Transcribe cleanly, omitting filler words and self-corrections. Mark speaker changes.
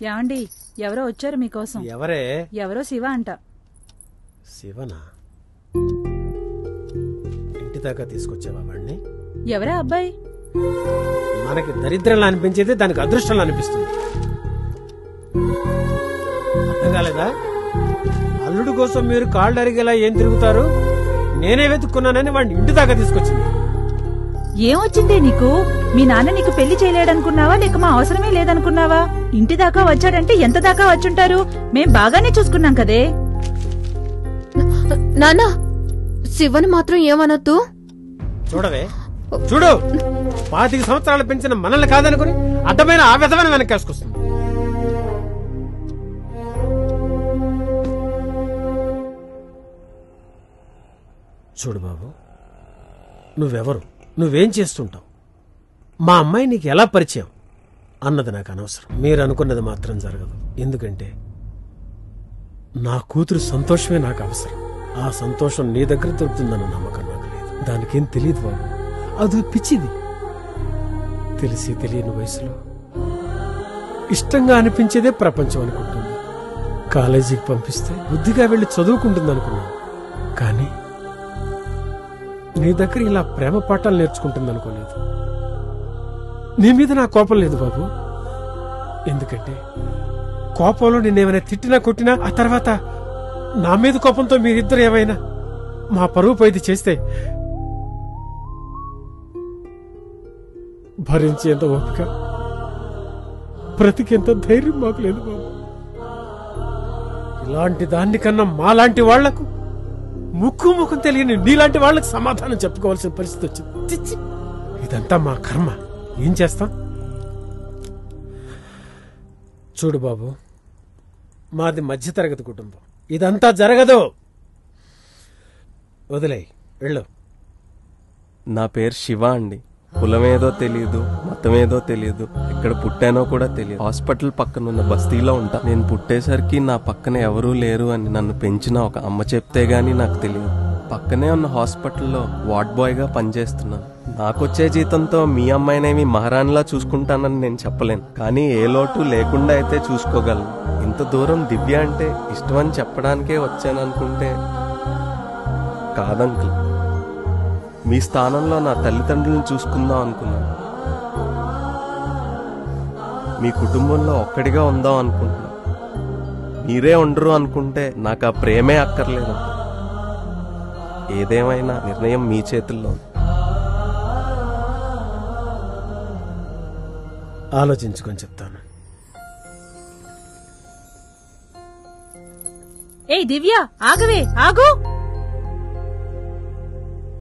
Speaker 1: యాండి ఎవరో వచ్చారు మీకోసం.
Speaker 2: ఎవరే?
Speaker 1: ఎవరో శివ అంట.
Speaker 2: శివనా? ఇంటి దాకా తీసుకొచ్చావా వాడిని?
Speaker 1: ఎవరా అబ్బాయి?
Speaker 2: మనకి దరిద్రంలా అనిపించేది దానికి అదృష్టంలా అనిపిస్తుంది. అర్థం కాలేదా? అల్లుడు కోసం మీరు కాళ్ళు అరిగేలా ఏం తిరుగుతారు? నేనే వెతుక్కున్నానని వాడిని ఇంటి దాకా తీసుకొచ్చింది.
Speaker 1: ఏమొచ్చిందే నీకు? మీ నాన్న నీకు పెళ్లి చేయలేడనుకున్నావా లేక మా అవసరమే లేదనుకున్నావా? ఇంటి దాకా వచ్చాడంటే ఎంత దాకా వచ్చుంటారు? మేం బాగానే చూసుకున్నాం కదే.
Speaker 3: నాన్న, శివని మాత్రం ఏమనొద్దు.
Speaker 2: చూడవే, చూడు, 25 సంవత్సరాలు పెంచిన మనల్ని కాదనుకుని అడ్డమైన ఆ విధమైన వెనకేసుకొస్తుంది. చూడు బాబు, నువ్వెవరు, నువ్వేం చేస్తుంటావు, మా అమ్మాయి నీకు ఎలా పరిచయం అన్నది నాకు అనవసరం. మీరు అనుకున్నది మాత్రం జరగదు. ఎందుకంటే నా కూతురు సంతోషమే నాకు అవసరం. ఆ సంతోషం నీ దగ్గర దొరుకుతుందన్న నమ్మకం నాకు లేదు. దానికేం తెలియదు బాబు, అది పిచ్చిది. తెలిసి తెలియని వయసులో ఇష్టంగా అనిపించేదే ప్రపంచం అనుకుంటుంది. కాలేజీకి పంపిస్తే బుద్ధిగా వెళ్లి చదువుకుంటుంది అనుకున్నాను. కానీ నీ దగ్గర ఇలా ప్రేమ పాఠాలు నేర్చుకుంటుంది అనుకోలేదు. నీ మీద నా కోపం లేదు బాబు. ఎందుకంటే కోపంలో నిన్నేమైనా తిట్టినా కొట్టినా ఆ తర్వాత నా మీద కోపంతో మీరిద్దరు ఏమైనా మా పరువు పోయిది చేస్తే భరించేంత ఓపిక, బ్రతికేంత ధైర్యం మాకు లేదు బాబు. ఇలాంటి దానికన్నా మాలాంటి వాళ్లకు ముఖం తెలియని నీలాంటి వాళ్ళకి సమాధానం చెప్పుకోవాల్సిన పరిస్థితి వచ్చింది. ఇదంతా మా కర్మ. ఏం చేస్తాం? చూడు బాబు, మాది మధ్యతరగతి కుటుంబం. ఇదంతా జరగదు. వదిలేయ్, వెళ్ళు.
Speaker 4: నా పేరు శివ అండి. కులమేదో తెలీదు, మతమేదో తెలీదు, ఎక్కడ పుట్టానో కూడా తెలియదు. హాస్పిటల్ పక్కనున్న బస్తీలో ఉంటా. నేను పుట్టేసరికి నా పక్కన ఎవరూ లేరు అని నన్ను పెంచిన ఒక అమ్మ చెప్తే గానీ నాకు తెలియదు. పక్కనే ఉన్న హాస్పిటల్లో వార్డ్ బాయ్ గా పనిచేస్తున్నాను. నాకొచ్చే జీతంతో మీ అమ్మాయినేమి మహారాణిలా చూసుకుంటానని నేను చెప్పలేను, కానీ ఏ లోటు లేకుండా అయితే చూసుకోగలను. ఇంత దూరం దివ్య అంటే ఇష్టమని చెప్పడానికే వచ్చాననుకుంటే కాదంకుల్. మీ స్థానంలో నా తల్లిదండ్రులను చూసుకుందాం అనుకున్నాను. మీ కుటుంబంలో ఒక్కడిగా ఉందాం అనుకుంటున్నాను. మీరే ఉండరు అనుకుంటే నాకు ఆ ప్రేమే అక్కర్లేదు. ఏదేమైనా నిర్ణయం మీ చేతుల్లో.
Speaker 2: ఆలోచించుకొని చెప్తాను.
Speaker 1: ఏయ్ దివ్య, ఆగవే, ఆగు.